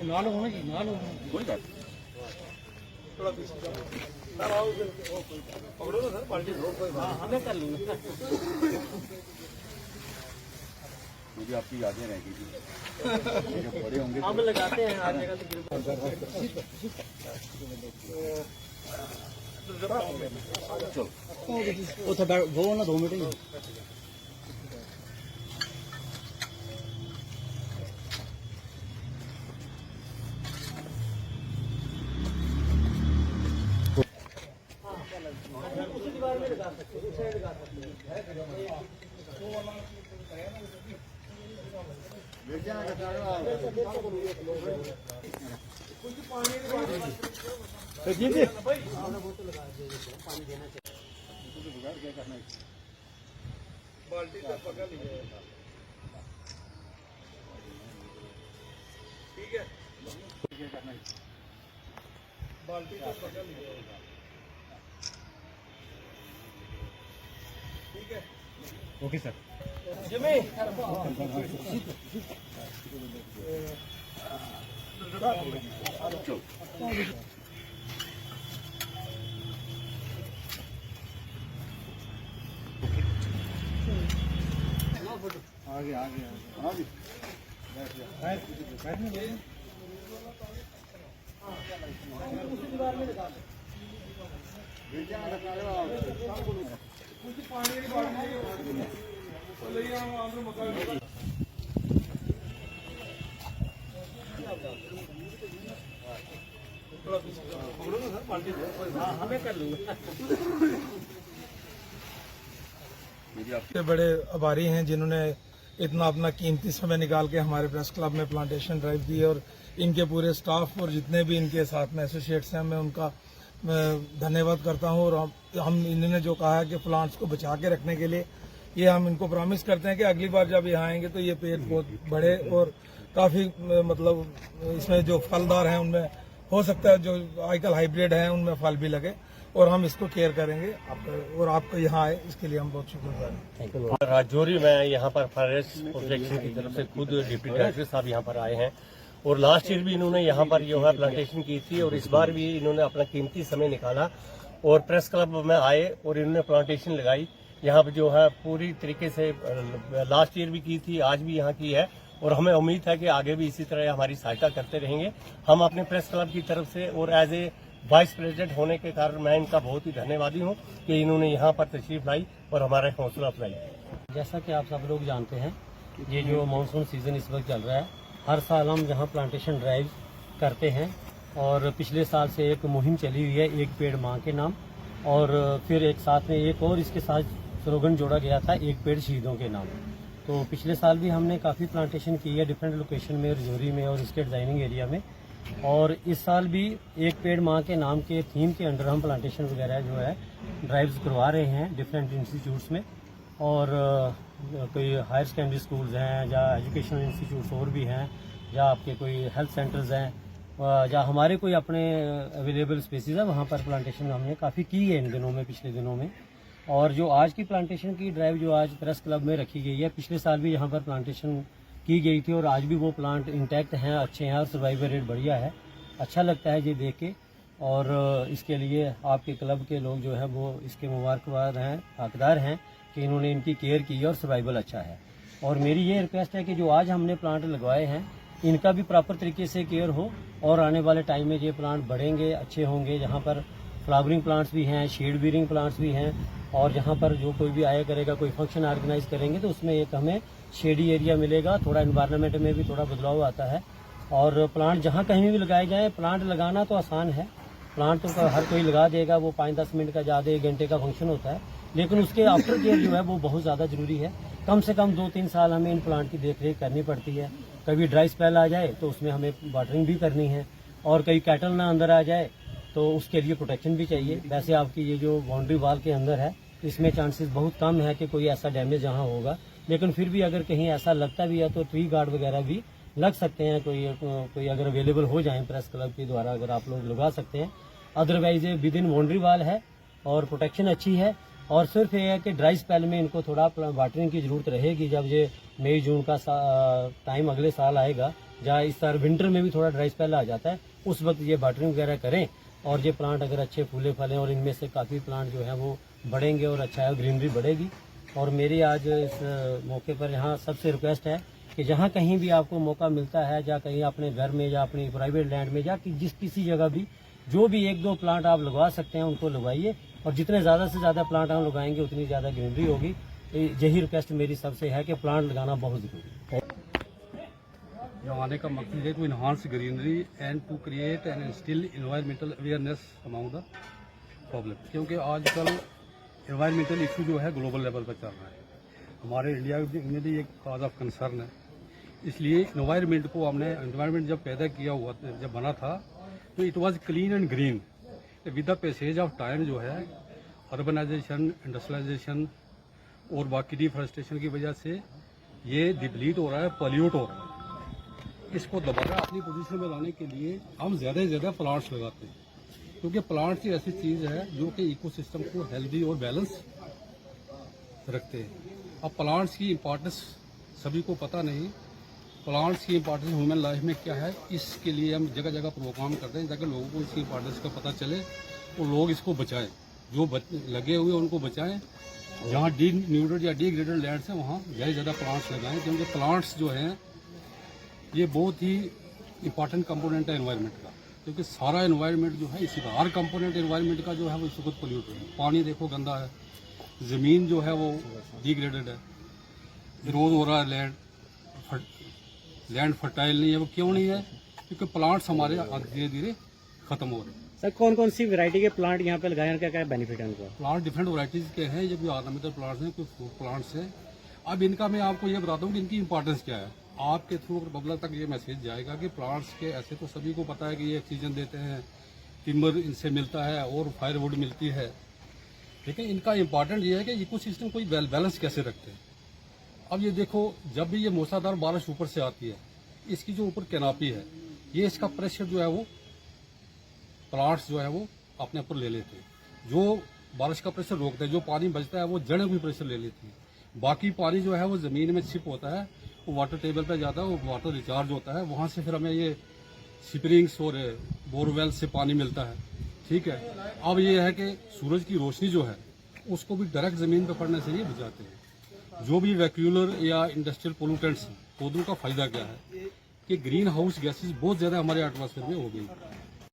ना लो ना जी, ना लो कोई बात पकड़ो ना सर, पार्टी हमें कर लूंगा। मुझे आपकी यादें रहेगी जब बड़े होंगे हम लगाते हैं हर जगह चलो वो ना 2 मिनट बाल्टी तो पकड़ लीजिए, ठीक है, बाल्टी तो पकड़ लीजिए, ठीक है, ओके सर। जिमी आगे आगे आगे बैठने हमें कर लूंगा। बड़े आभारी हैं जिन्होंने इतना अपना कीमती समय निकाल के हमारे प्रेस क्लब में प्लांटेशन ड्राइव दी और इनके पूरे स्टाफ और जितने भी इनके साथ में एसोसिएट्स हैं मैं उनका धन्यवाद करता हूं। और हम इन्होंने जो कहा है कि प्लांट्स को बचा के रखने के लिए ये हम इनको प्रॉमिस करते हैं कि अगली बार जब यहाँ आएंगे तो ये पेड़ बहुत बड़े और काफी मतलब इसमें जो फलदार हैं उनमें हो सकता है जो आजकल हाइब्रिड हैं उनमें फल भी लगे और हम इसको केयर करेंगे और आपको यहाँ आए इसके लिए हम बहुत शुक्रगुजार हैं। राजौरी में यहाँ पर फॉरेस्ट प्रोटेक्शन की तरफ से खुद डिप्टी डायरेक्टर साहब यहाँ पर आए हैं और लास्ट ईयर भी इन्होंने यहाँ पर जो है प्लांटेशन की थी और इस बार भी इन्होंने अपना कीमती समय निकाला और प्रेस क्लब में आए और इन्होंने प्लांटेशन लगाई। यहाँ पर जो है पूरी तरीके से लास्ट ईयर भी की थी, आज भी यहाँ की है और हमें उम्मीद है कि आगे भी इसी तरह हमारी सहायता करते रहेंगे। हम अपने प्रेस क्लब की तरफ से और एज ए वाइस प्रेसिडेंट होने के कारण मैं इनका बहुत ही धन्यवादी हूँ कि इन्होंने यहाँ पर तशरीफ लाई और हमारा हौसला अफजाई। जैसा कि आप सब लोग जानते हैं, ये जो मानसून सीजन इस वक्त चल रहा है, हर साल हम यहाँ प्लांटेशन ड्राइव करते हैं और पिछले साल से एक मुहिम चली हुई है एक पेड़ माँ के नाम और फिर एक साथ में एक और इसके साथ स्लोगन जोड़ा गया था एक पेड़ शहीदों के नाम। तो पिछले साल भी हमने काफ़ी प्लांटेशन की है डिफरेंट लोकेशन में, रजौरी में और इसके डिजाइनिंग एरिया में। और इस साल भी एक पेड़ माँ के नाम के थीम के अंडर हम प्लांटेशन वगैरह जो है ड्राइव्स करवा रहे हैं डिफरेंट इंस्टीट्यूट्स में और कोई हायर सेकेंडरी स्कूल्स हैं या एजुकेशनल इंस्टीट्यूट्स और भी हैं या आपके कोई हेल्थ सेंटर्स हैं या हमारे कोई अपने अवेलेबल स्पेसिस है, वहाँ पर प्लांटेशन हमने काफ़ी की है इन दिनों में, पिछले दिनों में। और जो आज की प्लांटेशन की ड्राइव जो आज प्रेस क्लब में रखी गई है, पिछले साल भी यहाँ पर प्लांटेशन की गई थी और आज भी वो प्लांट इंटैक्ट हैं, अच्छे हैं और सर्वाइवल रेट बढ़िया है। अच्छा लगता है ये देख के और इसके लिए आपके क्लब के लोग जो है वो इसके मुबारकबाद हैं, हकदार हैं कि इन्होंने इनकी केयर की और सर्वाइवल अच्छा है। और मेरी ये रिक्वेस्ट है कि जो आज हमने प्लांट लगवाए हैं इनका भी प्रॉपर तरीके से केयर हो और आने वाले टाइम में ये प्लांट बढ़ेंगे, अच्छे होंगे। यहाँ पर फ्लावरिंग प्लांट्स भी हैं, शेड बीरिंग प्लांट्स भी हैं और यहाँ पर जो कोई भी आया करेगा, कोई फंक्शन ऑर्गेनाइज करेंगे तो उसमें एक हमें शेडी एरिया मिलेगा, थोड़ा एनवायरनमेंट में भी थोड़ा बदलाव आता है। और प्लांट जहाँ कहीं भी लगाए जाए, प्लांट लगाना तो आसान है, प्लांट तो हर कोई लगा देगा, वो 5-10 मिनट का ज़्यादा 1 घंटे का फंक्शन होता है, लेकिन उसके आफ्टर केयर जो है वो बहुत ज़्यादा जरूरी है। कम से कम 2-3 साल हमें इन प्लांट की देखरेख करनी पड़ती है। कभी ड्राई स्पेल आ जाए तो उसमें हमें वाटरिंग भी करनी है और कहीं कैटल ना अंदर आ जाए तो उसके लिए प्रोटेक्शन भी चाहिए। वैसे आपकी ये जो बाउंड्री वाल के अंदर है इसमें चांसेस बहुत कम है कि कोई ऐसा डैमेज यहाँ होगा, लेकिन फिर भी अगर कहीं ऐसा लगता भी है तो ट्री गार्ड वगैरह भी लग सकते हैं, कोई अगर अवेलेबल हो जाए प्रेस क्लब के द्वारा अगर आप लोग लगा सकते हैं। अदरवाइज ये विद इन बाउंड्री वाल है और प्रोटेक्शन अच्छी है। और सिर्फ ये है कि ड्राई स्पेल में इनको थोड़ा वाटरिंग की जरूरत रहेगी। जब ये मई जून का टाइम अगले साल आएगा या इस तरह विंटर में भी थोड़ा ड्राई स्पेल आ जाता है, उस वक्त ये वाटरिंग वगैरह करें। और ये प्लांट अगर अच्छे फूले फलें और इनमें से काफ़ी प्लांट जो है वो बढ़ेंगे और अच्छा है, ग्रीनरी बढ़ेगी। और मेरी आज इस मौके पर यहाँ सबसे रिक्वेस्ट है कि जहाँ कहीं भी आपको मौका मिलता है, या कहीं अपने घर में या अपनी प्राइवेट लैंड में, या किसी जगह भी जो भी 1-2 प्लांट आप लगवा सकते हैं उनको लगवाइए। और जितने ज़्यादा से ज़्यादा प्लांट हम लगाएंगे उतनी ज़्यादा ग्रीनरी होगी। यही रिक्वेस्ट मेरी सबसे है कि प्लांट लगाना बहुत ज़रूरी है। यहाँ आने का मकसद है to enhance greenery and to create and instill environmental awareness among the public, क्योंकि आजकल एनवायरमेंटल इशू जो है ग्लोबल लेवल पर चल रहा है। हमारे इंडिया में भी एक काज ऑफ कंसर्न है। इसलिए एनवायरमेंट को हमने, एनवायरमेंट जब पैदा किया हुआ, जब बना था, तो it was clean and green. With the passage of time जो है अर्बनाइजेशन, इंडस्ट्रियलाइजेशन और बाकी डिफॉरेस्टेशन की वजह से ये डिप्लीट हो रहा है, पॉल्यूट हो रहा है। इसको दोबारा अपनी पोजीशन में लाने के लिए हम ज़्यादा से ज़्यादा प्लांट्स लगाते हैं, क्योंकि प्लांट्स ही ऐसी चीज़ है जो कि इकोसिस्टम को हेल्दी और बैलेंस रखते हैं। अब प्लांट्स की इम्पोर्टेंस सभी को पता नहीं, प्लांट्स की इम्पोर्टेंस ह्यूमन लाइफ में क्या है, इसके लिए हम जगह जगह प्रोग्राम करते हैं ताकि लोगों को इसकी इम्पोर्टेंस का पता चले और लोग इसको बचाएं। जो लगे हुए उनको बचाएं। जहाँ न्यूट्रल या डिग्रेडेड लैंड है वहाँ ज़्यादा ज़्यादा प्लांट्स लगाएं, क्योंकि प्लांट्स जो हैं ये बहुत ही इम्पॉर्टेंट कंपोनेंट है एनवायरनमेंट का, क्योंकि सारा एनवायरनमेंट जो है इसी का, हर कंपोनेंट एनवायरनमेंट का जो है वो इसी खुद पोल्यूट है। पानी देखो गंदा है, ज़मीन जो है वो डिग्रेडेड है, इरोड हो रहा है, लैंड फर्टाइल नहीं है। वो क्यों नहीं है? क्योंकि प्लांट्स हमारे धीरे धीरे खत्म हो रहे हैं। सर, कौन कौन सी वैरायटी के प्लांट यहाँ पे लगाए, क्या क्या बेनिफिट है उनका? प्लांट डिफरेंट वैरायटीज़ के हैं, ये भी ऑर्नामेंटल प्लांट्स हैं, कुछ फ्रूट प्लांट्स हैं। अब इनका मैं आपको ये बताता हूँ कि इनकी इंपॉर्टेंस क्या है। आपके थ्रू पब्लिक तक ये मैसेज जाएगा कि प्लांट्स के ऐसे तो सभी को पता है कि ये ऑक्सीजन देते हैं, टिम्बर इनसे मिलता है और फायरवुड मिलती है, लेकिन इनका इम्पॉर्टेंट ये है कि इकोसिस्टम को बैलेंस कैसे रखते हैं। अब ये देखो, जब भी ये मूसलाधार बारिश ऊपर से आती है, इसकी जो ऊपर कैनापी है, ये इसका प्रेशर जो है वो प्लांट्स जो है वो अपने ऊपर ले लेते हैं। जो बारिश का प्रेशर रोकते हैं, जो पानी बचता है वो जड़ें भी प्रेशर ले लेती हैं। बाकी पानी जो है वो ज़मीन में छिप होता है, वो वाटर टेबल पे जाता है, वो वाटर रिचार्ज होता है, वहाँ से फिर हमें ये स्प्रिंग्स और बोरवेल से पानी मिलता है। ठीक है। अब ये है कि सूरज की रोशनी जो है उसको भी डायरेक्ट ज़मीन पर पड़ने से ये बचाते हैं। जो भी वैक्यूलर या इंडस्ट्रियल पोल्यूटेंट्स, पौधों का फ़ायदा क्या है कि ग्रीन हाउस गैसेज बहुत ज़्यादा हमारे एटमॉस्फेयर में हो गई।